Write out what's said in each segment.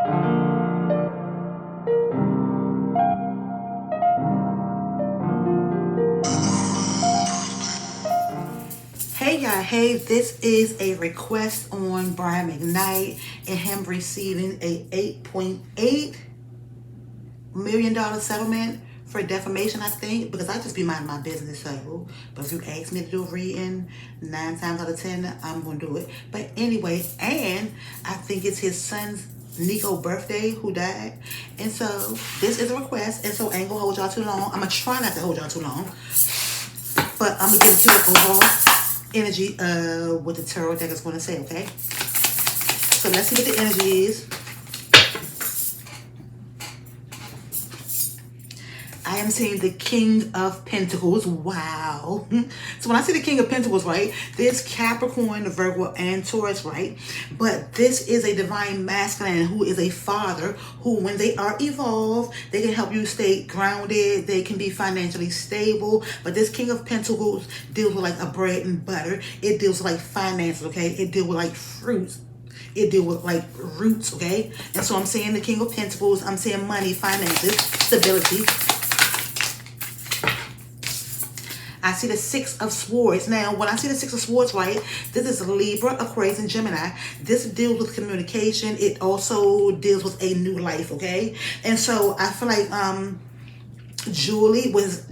Hey y'all, hey, this is a request on Brian McKnight and him receiving a $8.8 million settlement for defamation, I think, because I just be minding my business. So, but if you ask me to do a reading, 9 times out of 10, I'm going to do it. But anyway, and I think it's his son's Nico birthday who died. And so this is a request, and so I ain't going to hold y'all too long. I'm going to try not to hold y'all too long, but I'm going to get into the overall energy of what the tarot deck is going to say, okay? So let's see what the energy is. I am seeing the King of Pentacles. Wow. So when I see the King of Pentacles, right, there's Capricorn, Virgo, and Taurus, right? But this is a divine masculine who is a father who, when they are evolved, they can help you stay grounded. They can be financially stable. But this King of Pentacles deals with like a bread and butter. It deals with like finances, okay? It deals with like fruits. It deals with like roots, okay? And so I'm saying the King of Pentacles. I'm saying money, finances, stability. I see the Six of Swords. Now, when I see the Six of Swords, right, this is Libra, Aquarius, and Gemini. This deals with communication. It also deals with a new life, okay? And so I feel like Julie was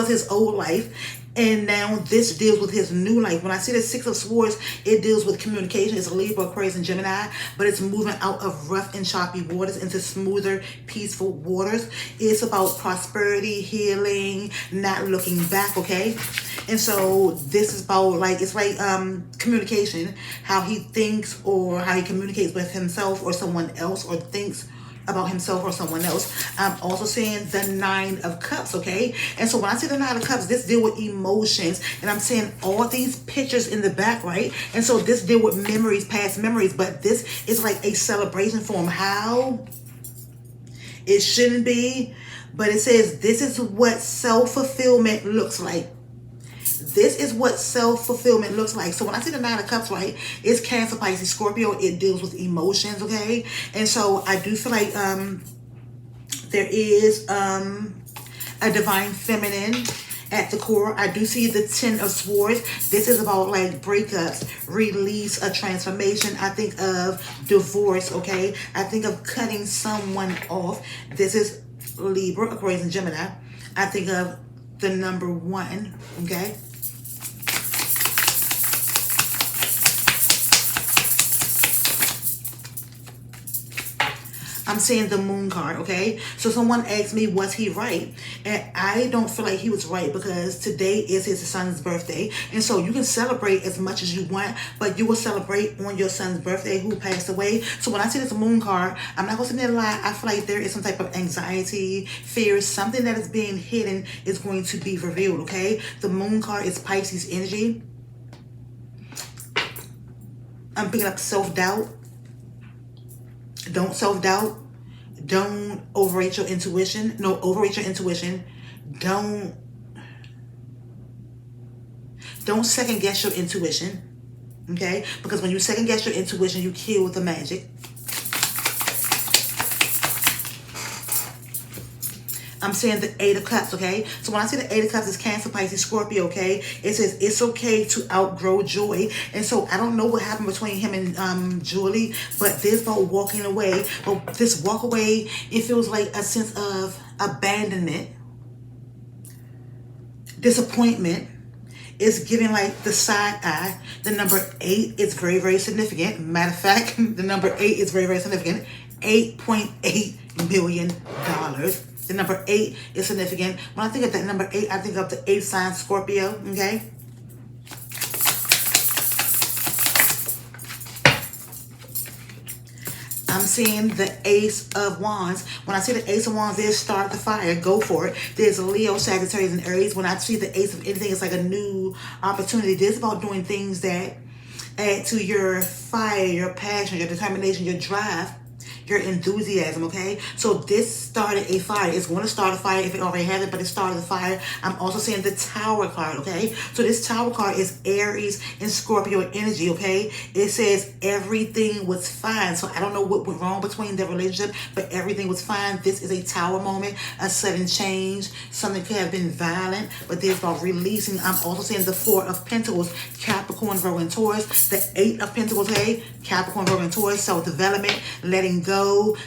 his old life, and now this deals with his new life. When I see the Six of Swords, it deals with communication. It's Libra, Aquarius, and Gemini, but it's moving out of rough and choppy waters into smoother, peaceful waters. It's about prosperity, healing, not looking back, okay? And so this is about like, it's like communication, how he thinks or how he communicates with himself or someone else, or thinks about himself or someone else. I'm also seeing the Nine of Cups, okay? And so when I see the Nine of Cups, this deal with emotions, and I'm seeing all these pictures in the back, right? And so this deal with memories, past memories, but this is like a celebration for him. How? It shouldn't be, but it says this is what self-fulfillment looks like. This is what self-fulfillment looks like. So when I see the Nine of Cups, right, it's Cancer, Pisces, Scorpio. It deals with emotions, okay? And so I do feel like there is a divine feminine at the core. I do see the Ten of Swords. This is about like breakups, release, a transformation. I think of divorce, okay? I think of cutting someone off. This is Libra, Aquarius, and Gemini. I think of the number 1, okay? I'm saying the Moon card, okay? So someone asked me, was he right? And I don't feel like he was right, because today is his son's birthday. And so you can celebrate as much as you want, but you will celebrate on your son's birthday who passed away. So when I see this Moon card, I'm not going to sit there and lie. I feel like there is some type of anxiety, fear, something that is being hidden is going to be revealed, okay? The Moon card is Pisces energy. I'm picking up self-doubt. Don't self-doubt. Don't overrate your intuition. No, overrate your intuition. Don't second guess your intuition. Okay? Because when you second guess your intuition, you kill the magic. I'm saying the Eight of Cups, okay? So when I see the Eight of Cups, it's Cancer, Pisces, Scorpio, okay? It says it's okay to outgrow joy. And so I don't know what happened between him and Julie, but this about walking away. But this walk away, it feels like a sense of abandonment, disappointment. It's giving like the side eye. The number 8 is very, very significant. Matter of fact, the number 8 is very, very significant. $8.8 million. The number 8 is significant. When I think of that number 8, I think of the 8th sign Scorpio, okay? I'm seeing the Ace of Wands. When I see the Ace of Wands, there's start the fire. Go for it. There's Leo, Sagittarius, and Aries. When I see the Ace of anything, it's like a new opportunity. This is about doing things that add to your fire, your passion, your determination, your drive. your enthusiasm, okay? So this started a fire. It's going to start a fire if it already hasn't, but it started a fire. I'm also seeing the Tower card, okay? So this Tower card is Aries and Scorpio energy, okay? It says everything was fine. So I don't know what went wrong between their relationship, but everything was fine. This is a Tower moment, a sudden change. Something could have been violent, but there's about releasing. I'm also seeing the Four of Pentacles, Capricorn, Virgo, and Taurus. The Eight of Pentacles, okay? Capricorn, Virgo, and Taurus, self-development, letting go.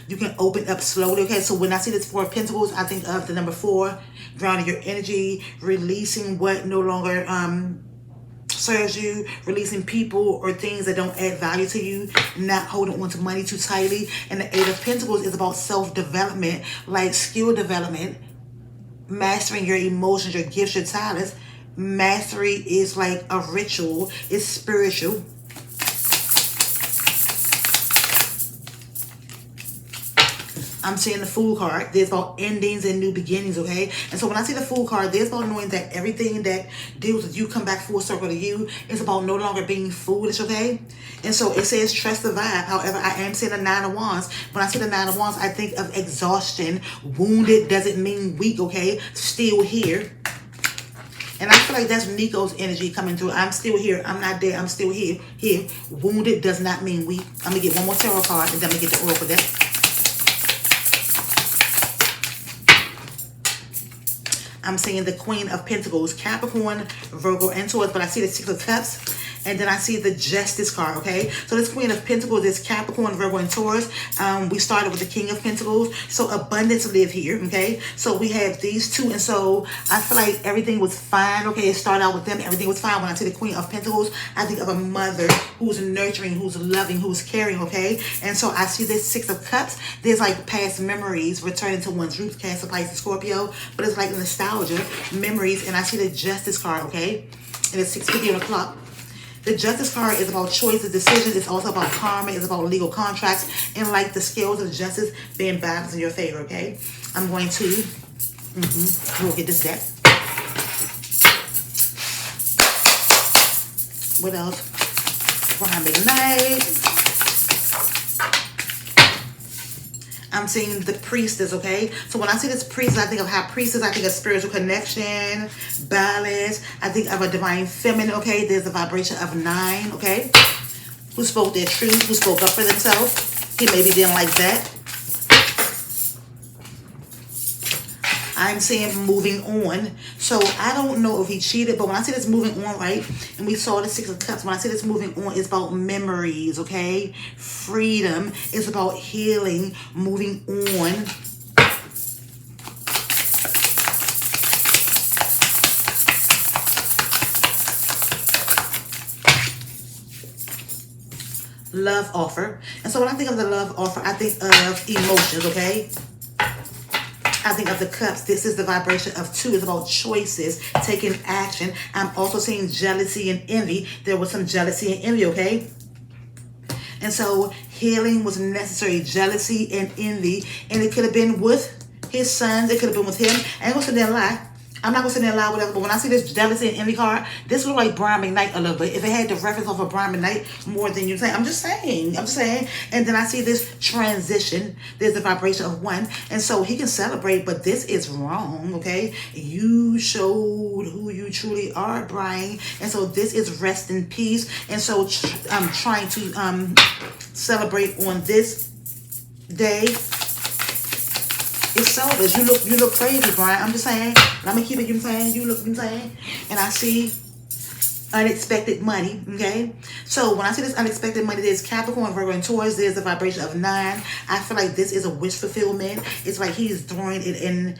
You can open up slowly, okay? So when I see this Four of Pentacles, I think of the number 4, grounding your energy, releasing what no longer serves you, releasing people or things that don't add value to you, not holding on to money too tightly. And the Eight of Pentacles is about self-development, like skill development, mastering your emotions, your gifts, your talents. Mastery is like a ritual, it's spiritual. I'm seeing the Fool card. There's about endings and new beginnings, okay? And so when I see the Fool card, there's about knowing that everything that deals with you come back full circle to you. It's about no longer being foolish, okay? And so it says trust the vibe. However, I am seeing the Nine of Wands. When I see the Nine of Wands, I think of exhaustion. Wounded doesn't mean weak, okay? Still here. And I feel like that's Nico's energy coming through. I'm still here. I'm not dead. I'm still here. Here. Wounded does not mean weak. I'm going to get one more tarot card and then I'm going to get the oracle deck. I'm seeing the Queen of Pentacles, Capricorn, Virgo, and Taurus, but I see the Six of Cups, and then I see the Justice card, okay? So this Queen of Pentacles is Capricorn, Virgo, and Taurus. We started with the King of Pentacles, so abundance live here, okay? So we have these two, and so I feel like everything was fine, okay? It started out with them, everything was fine. When I see the Queen of Pentacles, I think of a mother who's nurturing, who's loving, who's caring, okay? And so I see this Six of Cups. There's like past memories returning to one's roots, Cancer, Pisces, Scorpio, but it's like nostalgia, memories, and I see the Justice card, okay? And it's 6:50 on the clock. The Justice card is about choices, decisions. It's also about karma. It's about legal contracts and like the scales of justice being balanced in your favor, okay? I'm going to, we'll get this deck. What else? Julie McKnight. I'm seeing the Priestess, okay? So when I see this Priestess, I think of High Priestess. I think of spiritual connection, balance. I think of a divine feminine, okay? There's a vibration of 9, okay? Who spoke their truth, who spoke up for themselves. He maybe didn't like that. I'm saying moving on. So I don't know if he cheated, but when I see this moving on, right, and we saw the Six of Cups, when I see this moving on, it's about memories, okay? Freedom. It's about healing, moving on. Love offer. And so when I think of the love offer, I think of emotions, okay? I think of the Cups. This is the vibration of 2. It's about choices, taking action. I'm also seeing jealousy and envy. There was some jealousy and envy, okay? And so healing was necessary. Jealousy and envy. And it could have been with his sons. It could have been with him. I ain't gonna sit there and lie. I'm not gonna sit there and lie, whatever. But when I see this jealousy and envy card, this look like Julie McKnight a little bit. If it had the reference of a Julie McKnight more than you say, I'm just saying. And then I see this transition. There's the vibration of 1, and so he can celebrate, but this is wrong. Okay, you showed who you truly are, Brian, and so this is rest in peace. And so I'm trying to celebrate on this day. It's selfish. You look crazy, Brian. I'm just saying. I'm gonna keep it. You know what I'm saying? You look. You know what I'm saying? And I see unexpected money. Okay. So when I see this unexpected money, there's Capricorn, Virgo, and Taurus. There's a vibration of 9. I feel like this is a wish fulfillment. It's like he's throwing it in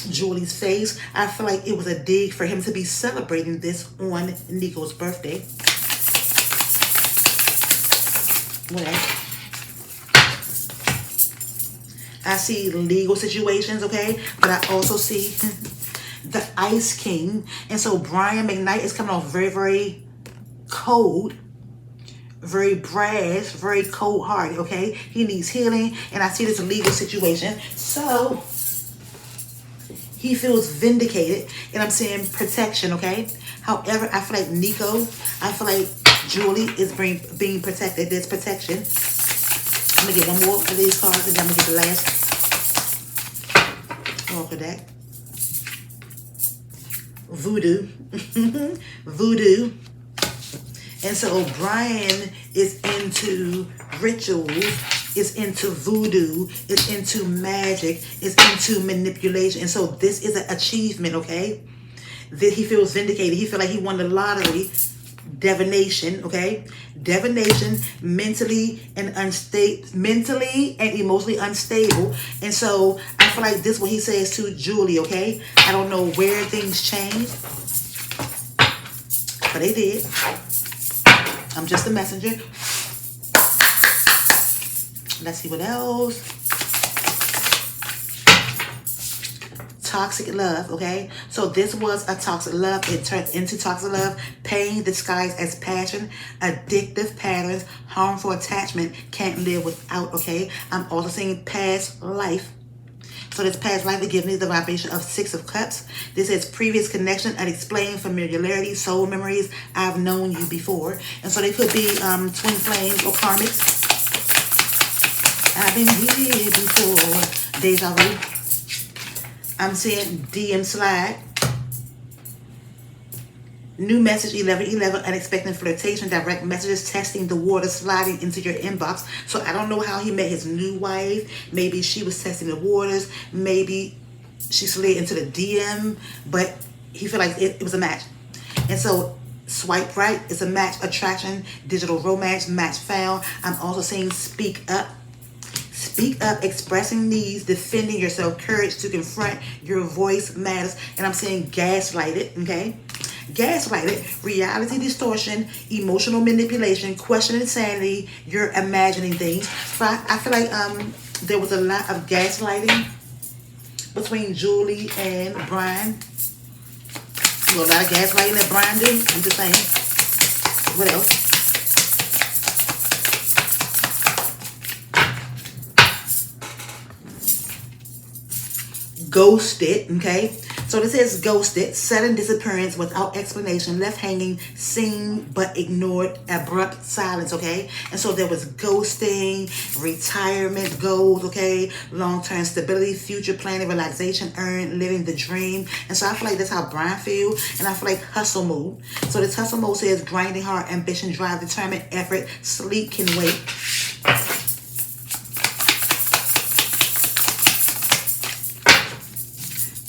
Julie's face. I feel like it was a dig for him to be celebrating this on Nico's birthday. What else? I see legal situations, okay? But I also see the Ice King. And so Julie McKnight is coming off very, very cold, very brash, very cold-hearted, okay? He needs healing, and I see this legal situation. So he feels vindicated, and I'm saying protection, okay? However, I feel like Nico, I feel like Julie is being protected. There's protection. I'm going to get one more of these cards, and then I'm going to get the last oracle deck. Voodoo. Voodoo. And so Brian is into rituals, is into voodoo, is into magic, is into manipulation. And so this is an achievement, okay? That he feels vindicated. He feels like he won the lottery. Divination, okay? Divination, mentally and emotionally unstable. And so I feel like this is what he says to Julie, okay? I don't know where things changed, but they did. I'm just a messenger. Let's see what else. Toxic love, okay? So this was a toxic love. It turned into toxic love. Pain disguised as passion. Addictive patterns. Harmful attachment. Can't live without, okay? I'm also seeing past life. So this past life, it gives me the vibration of Six of Cups. This is previous connection, unexplained familiarity, soul memories. I've known you before. And so they could be twin flames or karmics. I've been here before. Deja vu. I'm seeing DM slide. New message 1111, unexpected flirtation, direct messages, testing the water, sliding into your inbox. So I don't know how he met his new wife. Maybe she was testing the waters. Maybe she slid into the DM, but he felt like it was a match. And so swipe right is a match, attraction, digital romance, match found. I'm also seeing speak up. Speak up, expressing needs, defending yourself, courage to confront your voice matters. And I'm saying gaslighted, okay? Gaslighted, reality distortion, emotional manipulation, questioning insanity, you're imagining things. So I feel like there was a lot of gaslighting between Julie and Brian. A lot of gaslighting that Brian did. I'm just saying. What else? Ghosted, okay? So this is ghosted, sudden disappearance without explanation, left hanging, seen but ignored, abrupt silence, okay? And so there was ghosting, retirement goals, okay? Long-term stability, future planning, relaxation, earn, living the dream. And so I feel like that's how Brian feels. And I feel like hustle mode. So this hustle mode says grinding hard, ambition, drive, determined, effort, sleep can wait.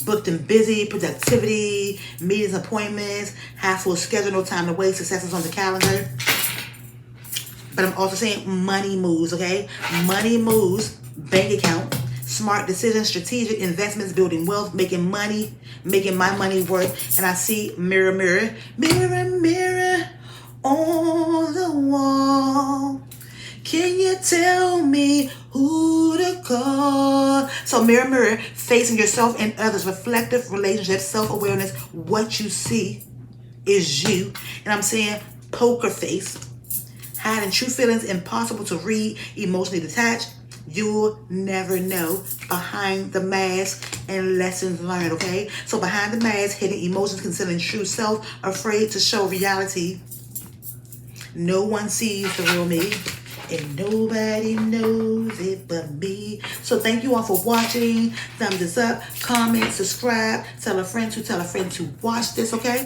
Booked and busy, productivity, meetings, appointments, half full schedule, no time to waste, successes on the calendar. But I'm also saying money moves, okay? Money moves, bank account, smart decisions, strategic investments, building wealth, making money, making my money work. And I see mirror, mirror, mirror, mirror on the wall. Can you tell me who to call? So mirror, mirror, facing yourself and others, reflective relationships, self-awareness, what you see is you. And I'm saying poker face, hiding true feelings, impossible to read, emotionally detached. You'll never know behind the mask and lessons learned, okay? So behind the mask, hidden emotions, concealing true self, afraid to show reality. No one sees the real me. And nobody knows it but me. So thank you all for watching. Thumbs this up, comment, subscribe, tell a friend to watch this, okay?